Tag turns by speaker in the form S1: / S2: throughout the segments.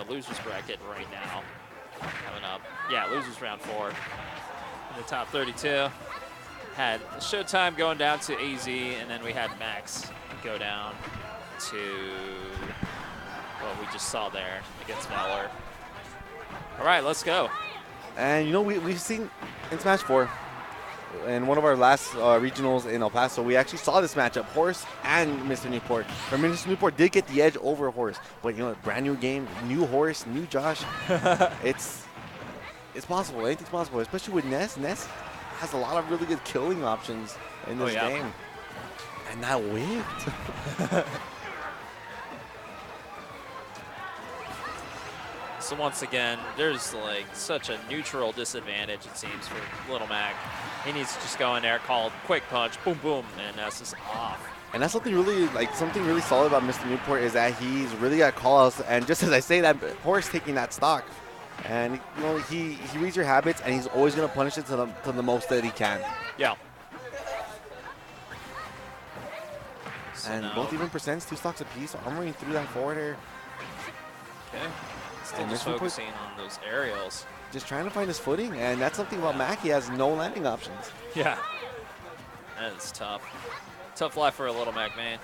S1: a loser's bracket right now. Coming up. Yeah, losers round 4. In the top 32. Had Showtime going down to AZ, and then we had Max go down to what we just saw there against Valor. All right, let's go.
S2: And, you know, we've seen in Smash 4, in one of our last regionals in El Paso, we actually saw this matchup, Horse and Mr. Newport. Or Mr. Newport did get the edge over Horse. But, you know, brand new game, new Horse, new Josh. It's possible. Anything's possible, especially with Ness. Ness has a lot of really good killing options in this game. And that whipped.
S1: So once again, there's like such a neutral disadvantage, it seems, for Little Mac. He needs to just go in there, call quick punch, boom, boom, and that's just off.
S2: And that's something really solid about Mr. Newport is that he's really got call-outs. And just as I say that, Horse taking that stock. And, you know, he reads your habits, and he's always going to punish it to the most that he can.
S1: Yeah. So
S2: and both even percents, 2 stocks apiece, armoring through that forward air.
S1: Okay. Still just focusing on those aerials.
S2: Just trying to find his footing, and that's something about Mac. He has no landing options.
S1: Yeah. That is tough. Tough life for a Little Mac, man.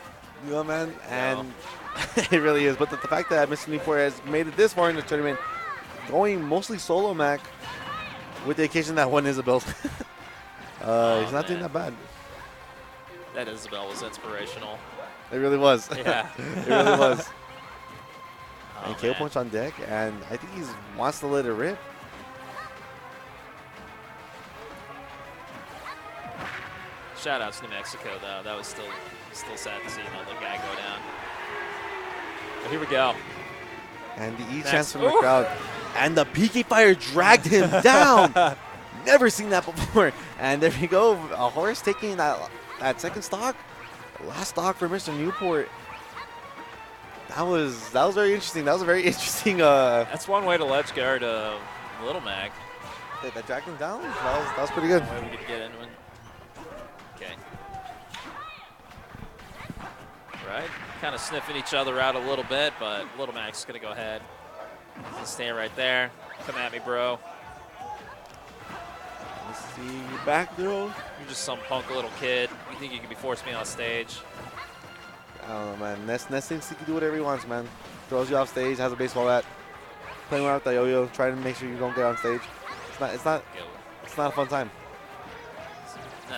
S2: Yeah, man. And it really is. But the fact that Mr. Newport has made it this far in the tournament, going mostly solo Mac, with the occasion that one Isabel. He's not doing that bad.
S1: That Isabel was inspirational.
S2: It really was.
S1: Yeah.
S2: It really was. And KO
S1: man.
S2: punch on deck, and I think he wants to let it rip.
S1: Shout out to New Mexico, though. That was still sad to see another guy go down. But here we go.
S2: And the E-chance from the crowd. And the PK Fire dragged him down. Never seen that before. And there we go. A Horse taking that second stock. Last stock for Mr. Newport. That was very interesting. That was a very interesting.
S1: That's one way to ledge guard Little Mac.
S2: That dragged him down. That was pretty good.
S1: Way we could get into it. Okay. Right. Kind of sniffing each other out a little bit, but Little Mac's gonna go ahead. Just stand right there. Come at me, bro.
S2: Let's see. Back throw.
S1: You're just some punk little kid. You think you can be forced me on stage?
S2: I don't know, man. Ness thinks he can do whatever he wants, man. Throws you off stage, has a baseball bat, playing around with the yo-yo, trying to make sure you don't get on stage. It's not a fun time.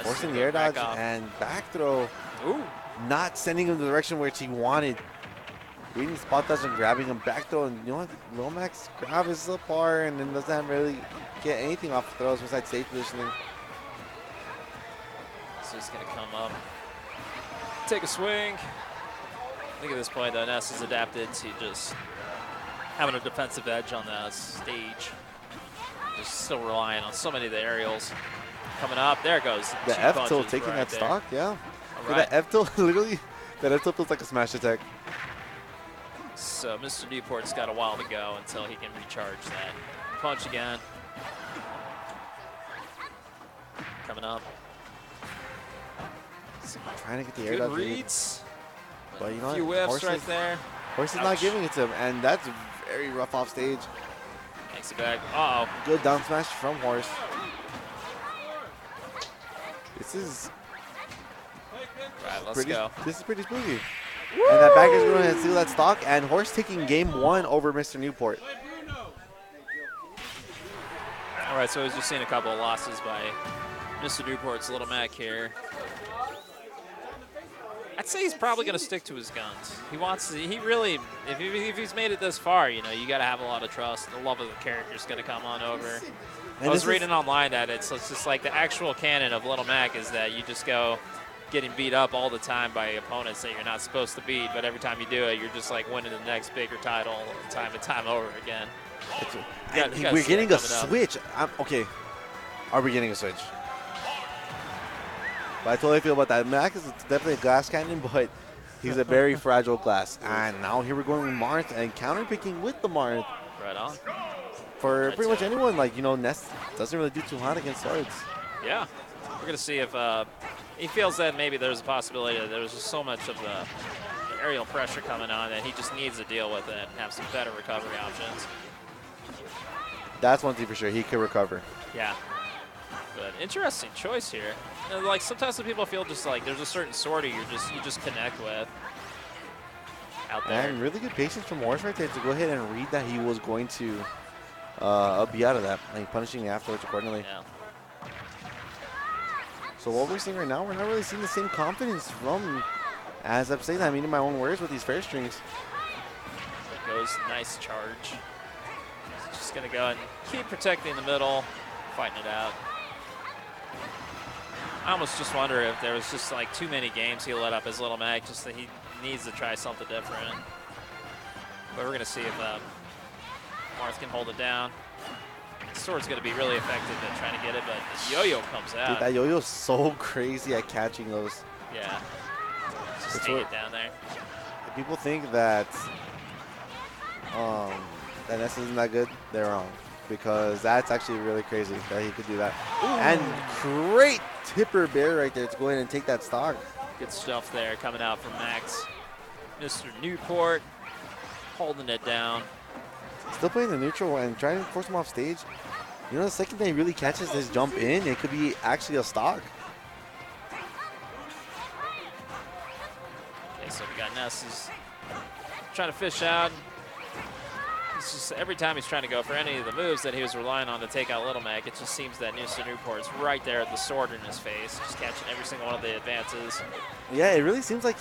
S2: Forcing the air dodge and back throw.
S1: Ooh.
S2: Not sending him the direction which he wanted. Reading spot dodge and grabbing him back throw, and you know what? Lomax grab is subpar and then doesn't really get anything off the throws besides safe positioning.
S1: So he's gonna come up, take a swing. I think at this point, though, Ness is adapted to just having a defensive edge on the stage. Just still relying on so many of the aerials. Coming up, there it goes.
S2: The F tilt taking that stock, yeah. Right. That F tilt, literally, that F tilt feels like a smash attack.
S1: So Mr. Newport's got a while to go until he can recharge that. Punch again. Coming up.
S2: Trying to get the air
S1: Good
S2: dodge.
S1: reads.
S2: But you know
S1: a few whiffs right there.
S2: Horse is not giving it to him, and that's very rough off stage.
S1: Takes it back. Uh-oh.
S2: Good down smash from Horse. This is
S1: go.
S2: This is pretty spooky. Woo! And that back is going to steal that stock, and Horse taking game 1 over Mr. Newport.
S1: All right, so he's just seen a couple of losses by Mr. Newport's Little Mac here. I'd say he's probably going to stick to his guns. He wants to, he really, if he's made it this far, you know, you got to have a lot of trust. The love of the character is going to come on over.
S2: And
S1: I was reading online that it's just like the actual canon of Little Mac is that you just go getting beat up all the time by opponents that you're not supposed to beat, but every time you do it, you're just like winning the next bigger title time and time over again.
S2: We're getting a switch. Okay, are we getting a switch? But I totally feel about that. Mac is definitely a glass cannon, but he's a very fragile glass. And now here we're going with Marth and counter picking with the Marth.
S1: Right on.
S2: For pretty much anyone, like, you know, Ness doesn't really do too hot against swords.
S1: Yeah. We're going to see if he feels that maybe there's a possibility that there's just so much of the aerial pressure coming on that he just needs to deal with it and have some better recovery options.
S2: That's one thing for sure. He could recover.
S1: Yeah. But interesting choice here. And like sometimes some people feel just like there's a certain sortie you just connect with out there.
S2: And really good patience from Morris right there to go ahead and read that he was going to be out of that, and punishing afterwards accordingly.
S1: Yeah.
S2: So what we're seeing right now, we're not really seeing the same confidence from, as I'm saying that, I mean in my own words, with these fair strings.
S1: Goes nice charge. Just gonna go and keep protecting the middle, fighting it out. I almost just wonder if there was just like too many games he let up his little mag, just that he needs to try something different. But we're gonna see if Marth can hold it down. The sword's gonna be really effective at trying to get it, but the yo-yo comes out.
S2: Dude, that yo-yo is so crazy at catching those.
S1: Yeah. Just hang it down there.
S2: If people think that that Ness isn't that good, they're wrong. Because that's actually really crazy that he could do that. Ooh. And great tipper bear right there to go in and take that stock.
S1: Good stuff there coming out from Max. Mr. Newport holding it down.
S2: Still playing the neutral and trying to force him off stage. You know, the second that he really catches this jump in, it could be actually a stock.
S1: Okay, so we got Ness is trying to fish out. It's just every time he's trying to go for any of the moves that he was relying on to take out Little Mac, it just seems that Mr. Newport's right there at the sword in his face, just catching every single one of the advances.
S2: Yeah, it really seems like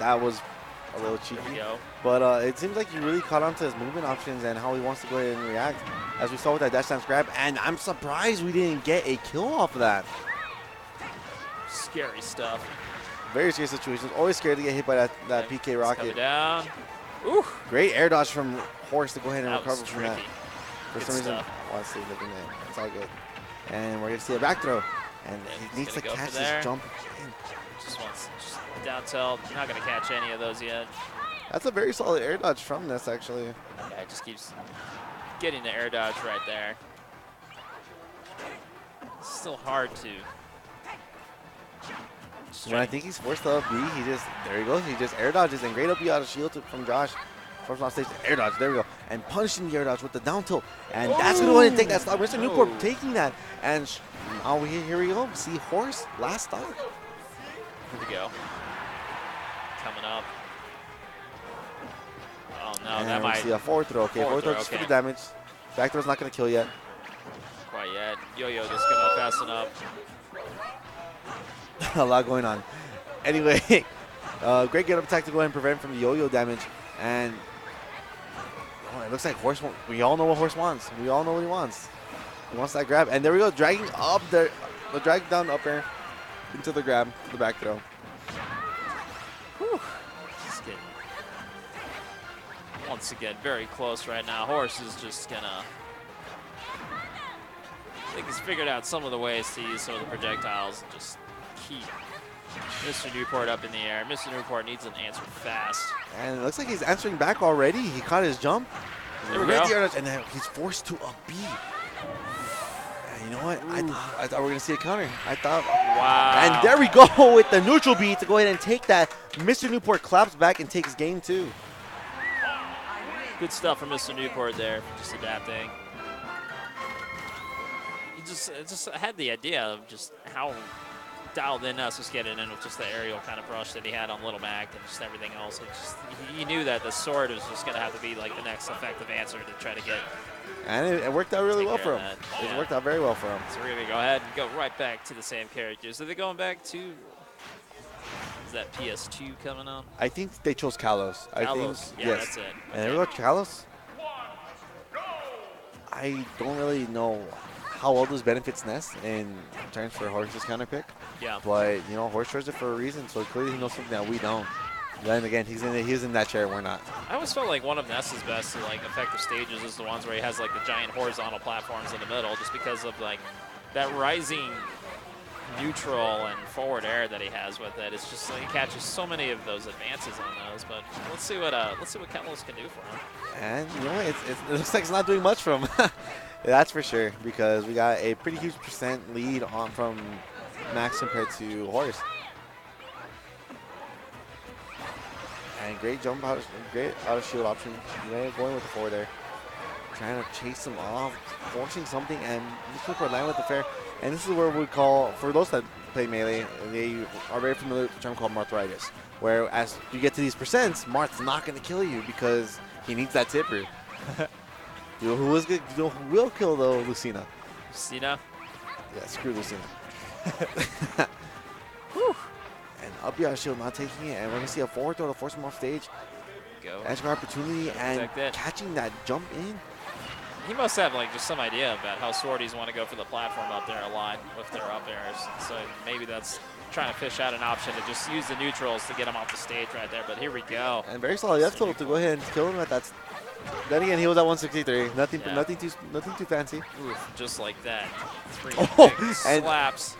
S2: that was a little cheeky.
S1: There we go.
S2: But it seems like he really caught on to his movement options and how he wants to go ahead and react, as we saw with that dash dance grab. And I'm surprised we didn't get a kill off of that.
S1: Scary stuff.
S2: Very scary situations. Always scared to get hit by that PK rocket.
S1: Coming down. Ooh.
S2: Great air dodge from Horse to go ahead and
S1: That
S2: recover
S1: was
S2: from that.
S1: tricky.
S2: For
S1: Good
S2: some reason,
S1: stuff.
S2: let's see, looking at it. It's all good. And we're going to see a back throw. And he needs to
S1: gonna go
S2: catch
S1: for
S2: this
S1: there.
S2: jump.
S1: Just wants down tilt. Not going to catch any of those yet.
S2: That's a very solid air dodge from Ness, actually.
S1: Yeah, it just keeps getting the air dodge right there. Still hard to.
S2: When I think he's forced to up B, there he goes. He just air dodges and great up B out of shield from Josh. First off stage, air dodge, there we go. And punishing the air dodge with the down tilt. And that's going to go ahead and take that stock. Mr. Newport taking that. And here we go. See Horse, last stock.
S1: Here we go. Coming up. Oh no,
S2: and
S1: that might.
S2: See a forward throw. Okay, forward throw just for the damage. Back throw's not going to kill yet.
S1: Quite yet. Yo-yo just coming up fast enough.
S2: A lot going on. Anyway, great get up attack to go ahead and prevent from the yo-yo damage. And it looks like Horse. We all know what Horse wants. We all know what he wants. He wants that grab. And there we go, dragging up the drag down up air into the grab, the back throw.
S1: Whew. Just getting once again very close right now. Horse is just gonna. I think he's figured out some of the ways to use some of the projectiles and just keep Mr. Newport up in the air. Mr. Newport needs an answer fast.
S2: And it looks like he's answering back already. He caught his jump.
S1: There we go.
S2: And then he's forced to a B. And you know what? I thought we were going to see a counter. I thought.
S1: Wow.
S2: And there we go with the neutral B to go ahead and take that. Mr. Newport claps back and takes game 2.
S1: Good stuff from Mr. Newport there, just adapting. He just had the idea of just how dialed in Ness was getting in with just the aerial kind of rush that he had on Little Mac and just everything else. He knew that the sword was just going to have to be like the next effective answer to try to get.
S2: And it worked out really well for him.
S1: Yeah.
S2: It worked out very well for him.
S1: So we're going to go ahead and go right back to the same characters. Are they going back to, is that PS2 coming up?
S2: I think they chose Kalos.
S1: Kalos.
S2: I think,
S1: Yeah,
S2: yes.
S1: that's it.
S2: And there we go, Kalos. I don't really know how well this benefits Ness in terms for Horse's counter pick.
S1: Yeah.
S2: But, you know, Horse chose it for a reason, so clearly he knows something that we don't. Then again, he's in that chair, we're not.
S1: I always felt like one of Ness's best like effective stages is the ones where he has like the giant horizontal platforms in the middle, just because of like that rising neutral and forward air that he has with it. It's just like he catches so many of those advances on those. But let's see what Kalos can do for him.
S2: And you know, it looks like it's not doing much for him. That's for sure, because we got a pretty huge % lead on from Max compared to Horse. And great jump out, great out of shield option. Going with the forward there. Trying to chase him off, forcing something, and just look for land with the fair. And this is where we call, for those that play Melee, they are very familiar with the term called Marthritis, where as you get to these percents, Marth's not going to kill you because he needs that tipper. You know who is good? You know who will kill though? Lucina.
S1: Lucina?
S2: Yeah, screw Lucina. Whew. And up your shield not taking it, and we're going to see a forward throw to force him off stage.
S1: Go.
S2: Edge guard opportunity and catching that jump in.
S1: He must have like just some idea about how swordies want to go for the platform up there a lot with their up airs. So maybe that's trying to fish out an option to just use the neutrals to get him off the stage right there. But here we go.
S2: And very solid F tilt to go ahead and kill him at that. Then again, he was at 163. Nothing too fancy.
S1: Oof, just like that. 3
S2: big
S1: slaps.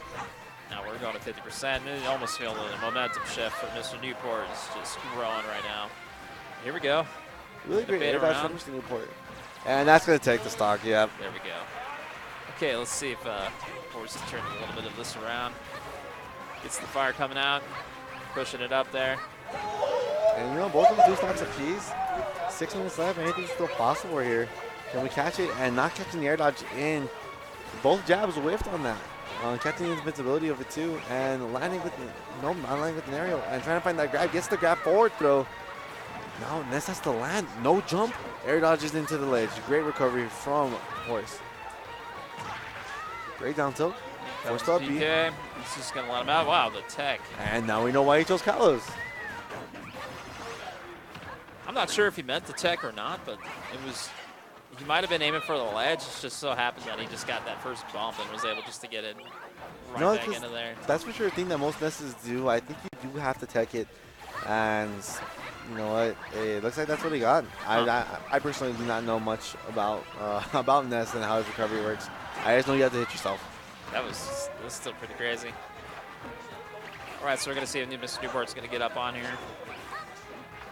S1: Now we're going to 50%. It almost feels a momentum shift for Mr. Newport. It's just growing right now. Here we go.
S2: Really great air dodge from Mr. Newport. And that's going to take the stock, yeah.
S1: There we go. Okay, let's see if Force is turning a little bit of this around. Gets the fire coming out, pushing it up there.
S2: And you know, both of them 2 stocks apiece. 6 minutes left, anything's still possible here. Can we catch it? And not catching the air dodge in. Both jabs whiffed on that. Catching the invincibility of it too. And landing with, no, not landing with an aerial. And trying to find that grab, gets the grab forward throw. Now Ness has to land, no jump. Air dodges into the ledge. Great recovery from Horse. Great down tilt. Forced up B.
S1: He's just gonna let him out. Wow, the tech.
S2: And now we know why he chose Kalos.
S1: I'm not sure if he meant the tech or not, but it was, he might have been aiming for the ledge. It just so happened that he just got that first bump and was able just to get it right back into there.
S2: That's for sure a thing that most Nesses do. I think you do have to tech it. And you know what? It looks like that's what he got. I personally do not know much about Ness and how his recovery works. I just know you have to hit yourself.
S1: That was still pretty crazy. All right, so we're gonna see if Mr. Newport's gonna get up on here.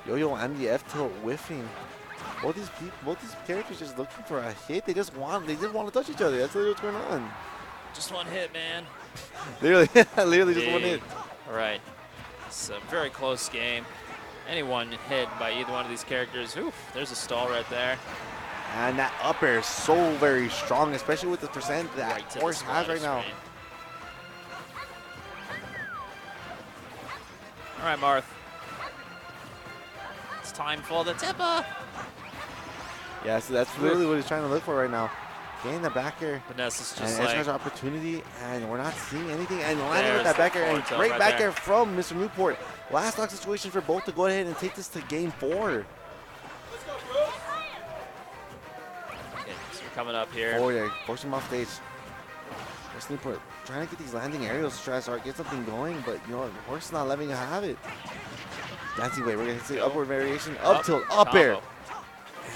S2: Yo-yo and the F tilt whiffing. Both these characters just looking for a hit. They just want to touch each other. That's literally what's going on.
S1: Just one hit, man.
S2: literally just one hit.
S1: All right. It's a very close game. Any one hit by either one of these characters, oof, there's a stall right there.
S2: And that up air is so very strong, especially with the percent that Horse has right now.
S1: All right, Marth. It's time for the tipper.
S2: Yeah, so that's literally what he's trying to look for right now. Getting the back air.
S1: Vanessa's just
S2: and
S1: like,
S2: opportunity, and we're not seeing anything. And landing with that back air, and great back air from Mr. Newport. Last stock situation for both to go ahead and take this to game 4.
S1: Okay, so we're coming up here.
S2: Forward air, force him off stage. Mr. Newport trying to get these landing aerials to try to start get something going, but you know, Horse is not letting him have it. Dancing way, we're gonna see upward variation, up tilt, up air.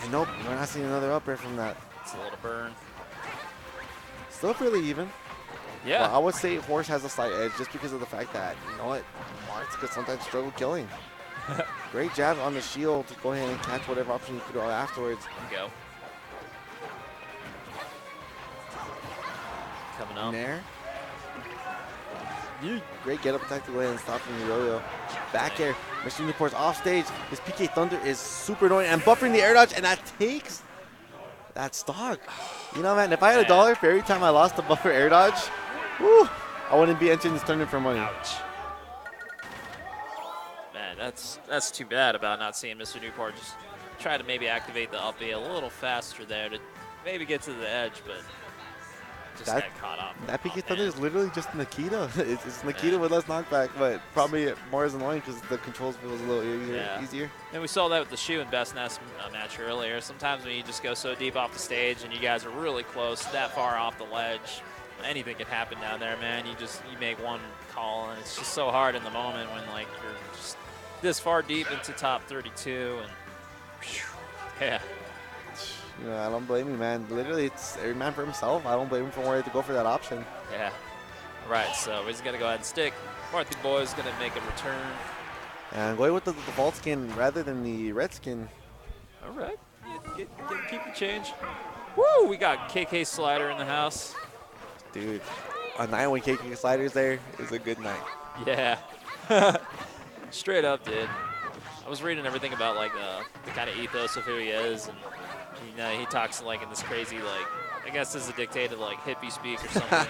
S2: And nope, we're not seeing another up air from that.
S1: It's a little burn.
S2: Still fairly even.
S1: Yeah.
S2: Well, I would say Horse has a slight edge just because of the fact that, you know what, Marth could sometimes struggle killing. Great jab on the shield to go ahead and catch whatever option you could throw afterwards.
S1: Go. Coming up.
S2: There. Great get up attack to go ahead and stop from the yo-yo. Back air. Mr. Newport's off stage. His PK Thunder is super annoying and buffering the air dodge, and that takes that stock. You know, man, if I had $1 for every time I lost the buffer air dodge, whew, I wouldn't be entering this tournament for money.
S1: Ouch. Man, that's too bad about not seeing Mr. Newport just try to maybe activate the up B a little faster there to maybe get to the edge, but just got caught up.
S2: That PK Thunder is literally just Nikita. it's Nikita with less knockback, but probably more as annoying because the controls feels a little easier.
S1: And we saw that with the Shu and Best Ness match earlier. Sometimes when you just go so deep off the stage and you guys are really close, that far off the ledge, anything can happen down there, man. You make one call, and it's just so hard in the moment when like you're just this far deep into top 32, and yeah.
S2: You know, I don't blame you, man. Literally, it's every man for himself. I don't blame him for wanting to go for that option.
S1: Yeah. Right, so he's going to go ahead and stick. Marthy Boy's going to make a return.
S2: And going with the default skin rather than the red skin.
S1: All right. Keep the change. Woo! We got KK Slider in the house.
S2: Dude, a night when KK Slider's there is a good night.
S1: Yeah. Straight up, dude. was reading everything about like the kind of ethos of who he is, and he talks like in this crazy like I guess this is a dictated like hippie speak or something.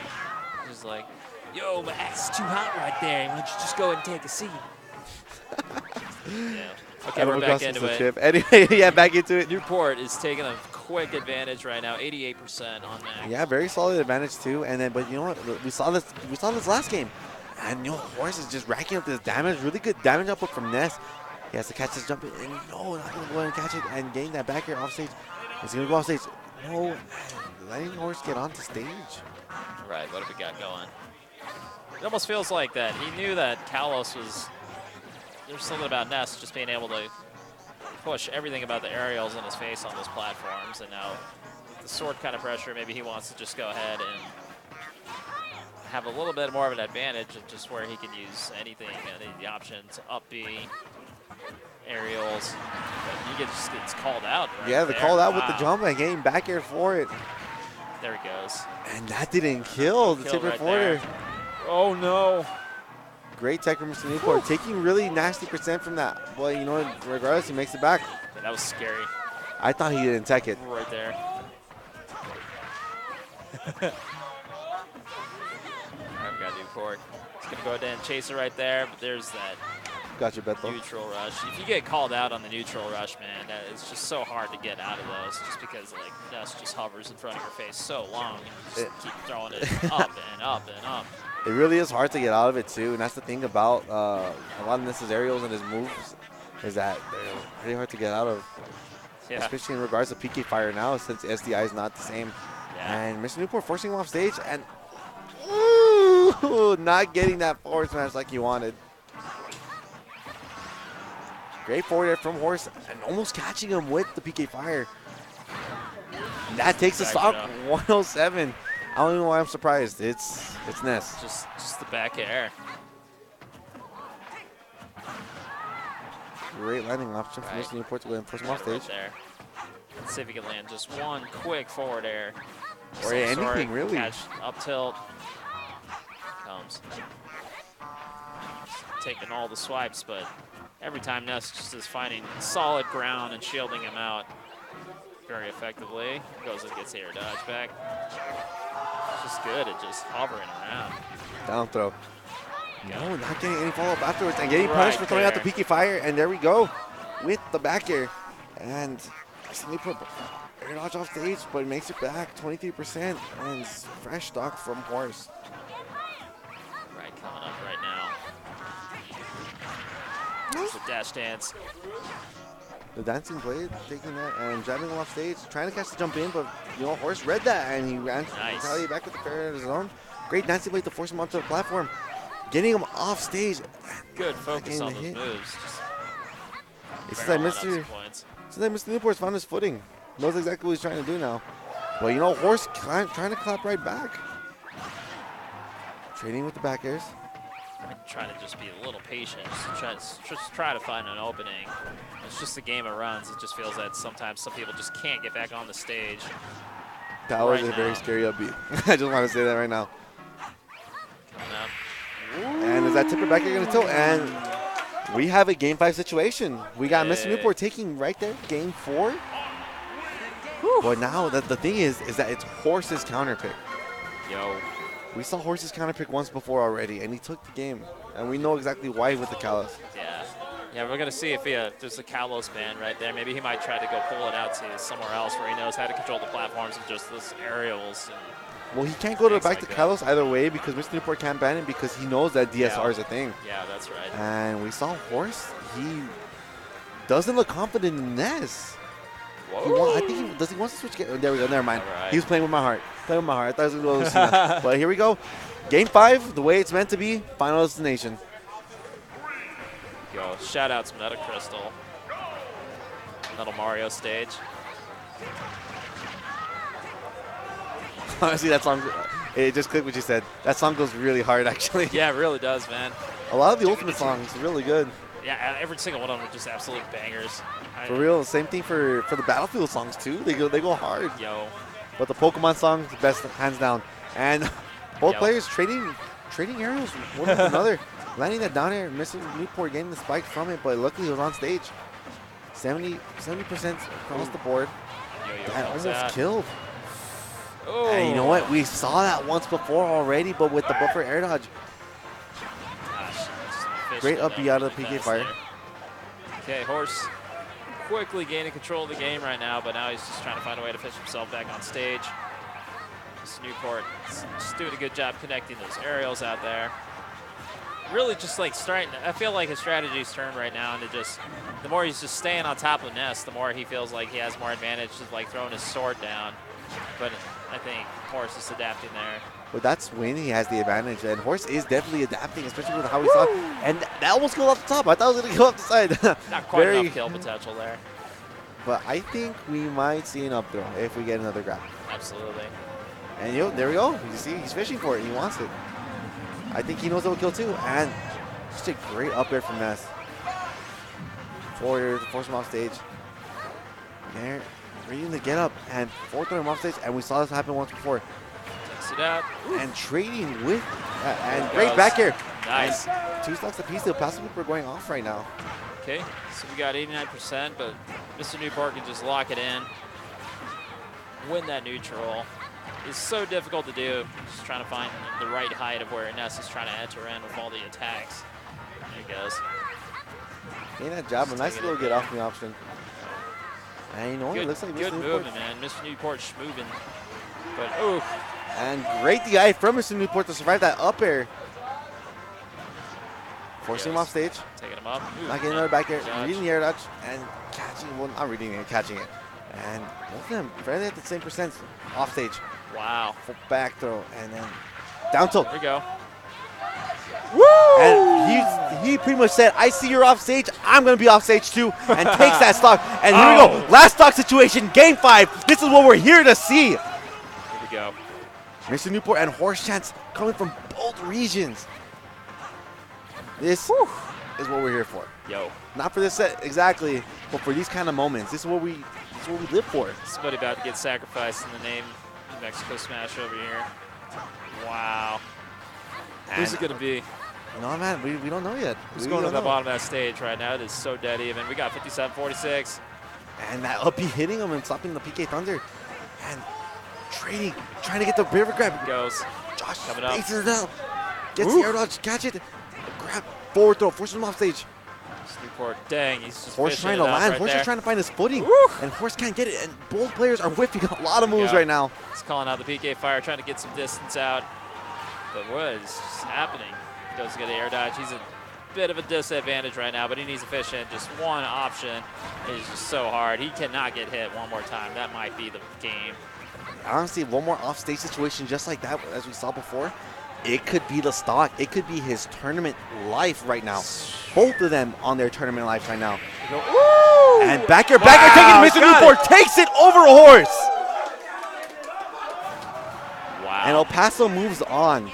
S1: Just like, yo, my ass is too hot right there. Why don't you just go and take a seat? Yeah. Okay, we're back into it.
S2: Chip. Anyway, yeah, back into it.
S1: Newport is taking a quick advantage right now, 88% on Max.
S2: Yeah, very solid advantage too. And then, but you know what? We saw this last game, and you know, Horse is just racking up this damage. Really good damage output from Ness. He has to catch this jump in, and no, not gonna go ahead and catch it and gain that back air off stage. He's gonna go off stage. No, letting Horse get onto stage.
S1: Right. What have we got going? It almost feels like that. He knew that Kalos was. There's something about Ness just being able to push everything about the aerials in his face on those platforms, and now with the sword kind of pressure, maybe he wants to just go ahead and have a little bit more of an advantage of just where he can use anything, any of the options, up B, aerials. But he just gets called out. Right
S2: yeah, the
S1: there.
S2: called out with the jump and getting back air for it.
S1: There he goes.
S2: And that didn't kill the tip reporter.
S1: Oh no.
S2: Great tech from Mr. Newport, taking really nasty percent from that. Boy, you know what, regardless, he makes it back.
S1: Yeah, that was scary.
S2: I thought he didn't tech it.
S1: Right there. I've got Newport. He's going to go ahead and chase it right there, but there's that
S2: Gotcha, Beto.
S1: neutral rush. If you get called out on the neutral rush, man, it's just so hard to get out of those just because, like, Ness just hovers in front of your face so long and you just keep throwing it up and up and up.
S2: It really is hard to get out of it, too, and that's the thing about a lot of Ness's aerials and his moves is that they're pretty hard to get out of, especially in regards to PK fire now since SDI is not the same. Yeah. And Mr. Newport forcing him off stage and not getting that forward smash like he wanted. Great forward air from Horse and almost catching him with the PK fire. And that takes the stock 107. I don't even know why I'm surprised. It's Ness.
S1: Just the back air.
S2: Great landing option for Mr. Newport to go and push him off stage.
S1: Right there. Let's see if he can land just one quick forward air.
S2: Or anything, really.
S1: Catch, up tilt. Comes. Taking all the swipes, but every time Ness just is finding solid ground and shielding him out very effectively. Goes and gets the air dodge back. It's just good at just hovering around.
S2: Down throw. No, not getting any follow-up afterwards and getting punished for throwing out the PK fire. And there we go with the back air. And Newport air dodge off stage, but makes it back 23% and fresh stock from Horse.
S1: Right, coming up right now. There's the dash dance.
S2: The dancing blade taking that and driving him off stage, trying to catch the jump in, but you know, Horse read that and he ran back with the fair of his own. Great dancing blade to force him onto the platform, getting him off stage.
S1: Good focus on those moves.
S2: It's like Mr. Newport's found his footing. Knows exactly what he's trying to do now. But you know, Horse trying to clap right back. Trading with the back airs.
S1: I'm trying to just be a little patient, just try to find an opening. It's just a game of runs. It just feels that sometimes some people just can't get back on the stage.
S2: That was a very scary upbeat. I just want to say that right now. And is that tipper back here going to tilt? And we have a game 5 situation. We got Mr. Newport taking right there, game 4. But now the thing is that it's Horse's counter pick.
S1: Yo.
S2: We saw Horse's counter pick once before already, and he took the game. And we know exactly why with the Kalos.
S1: Yeah, we're going to see if there's a Kalos ban right there. Maybe he might try to go pull it out to somewhere else where he knows how to control the platforms and just those aerials.
S2: Well, he can't go back to Kalos either way because Mr. Newport can't ban him because he knows that DSR is a thing.
S1: Yeah, that's right.
S2: And we saw Horse. He doesn't look confident in Ness. I think he wants to switch. There we go. Never mind. Right. He was playing with my heart. I thought it was going to go. But here we go. Game 5, the way it's meant to be. Final destination.
S1: Yo, shout out to Meta Crystal. Metal Mario stage.
S2: Honestly, that song, it just clicked what you said. That song goes really hard, actually.
S1: Yeah, it really does, man.
S2: A lot of the Ultimate songs are really good.
S1: Yeah, every single one of them are just absolute bangers.
S2: For real, same thing for the Battlefield songs too. They go hard.
S1: Yo.
S2: But the Pokemon song, the best hands down. And both players trading aerials one with another. landing that down air. Mr. Newport getting the spike from it, but luckily it was on stage. 70% across the board. That almost killed.
S1: Oh.
S2: And you know what? We saw that once before already, but with the buffer air dodge.
S1: Gosh,
S2: Great up B out of the PK fire.
S1: Okay, Horse quickly gaining control of the game right now, but now he's just trying to find a way to fish himself back on stage. This Newport just doing a good job connecting those aerials out there. Really just like starting, I feel like his strategy's turned right now into just, the more he's just staying on top of Ness, the more he feels like he has more advantage of like throwing his sword down. But I think Horse is adapting there.
S2: But that's when he has the advantage, and Horse is definitely adapting, especially with how he saw. And that almost go off the top. I thought it was going to go off the side.
S1: Not quite enough kill potential there.
S2: But I think we might see an up throw if we get another grab.
S1: Absolutely.
S2: And there we go. You see, he's fishing for it. He wants it. I think he knows it will kill too. And just a great up air from Ness. Forward, force him off stage. There, reading the get up and forward throw him off stage. And we saw this happen once before.
S1: Takes it out.
S2: And trading with, and great back here.
S1: Nice.
S2: And 2 stocks apiece. The passive loop are going off right now.
S1: Okay, so we got 89%, but Mr. Newport can just lock it in. Win that neutral. It's so difficult to do. Just trying to find the right height of where Ness is trying to enter in with all the attacks. There he goes.
S2: Getting that job, a nice little get off me option. And you know what? It looks like
S1: good
S2: Mr.
S1: movement, man. Mr. Newport schmoving. But oh.
S2: And great DI from Mr. Newport to survive that up air. Forcing him off stage.
S1: Taking him up.
S2: Not getting another back air. Reading the air dodge and catching. Well, not reading it, catching it. And both of them fairly at the same percent off stage.
S1: Wow.
S2: Full back throw and then down tilt.
S1: There we go.
S2: Woo! And he pretty much said, I see you're off stage, I'm going to be off stage too, and takes that stock. And here we go, last stock situation, game 5. This is what we're here to see.
S1: Here we go.
S2: Mr. Newport and Horse Chance coming from both regions. This is what we're here for.
S1: Yo.
S2: Not for this set exactly, but for these kind of moments. This is what we live for.
S1: Somebody about to get sacrificed in the name of Mexico Smash over here. Wow. Who's it going to be?
S2: No, man, we don't know yet.
S1: Who's going to the bottom of that stage right now? It is so dead even. We got 57-46.
S2: And that up B hitting him and stopping the PK Thunder. And trading, trying to get the river grab.
S1: Goes.
S2: Josh
S1: coming up.
S2: Faces it down. Gets the air dodge, catch it. Grab, forward throw, forces him off stage.
S1: Newport, dang, he's just
S2: Horse trying to land. Horse is trying to find his footing. And Horse can't get it. And both players are whiffing a lot of moves right now.
S1: He's calling out the PK fire, trying to get some distance out. But what is just happening? He goes to get the air dodge. He's a bit of a disadvantage right now, but he needs efficient. Just one option is just so hard. He cannot get hit one more time. That might be the game.
S2: Honestly, one more off-stage situation just like that, as we saw before, it could be the stock. It could be his tournament life right now. Both of them on their tournament life right now. And back here taking Mr. Newport, takes it over a Horse.
S1: Wow.
S2: And El Paso moves on.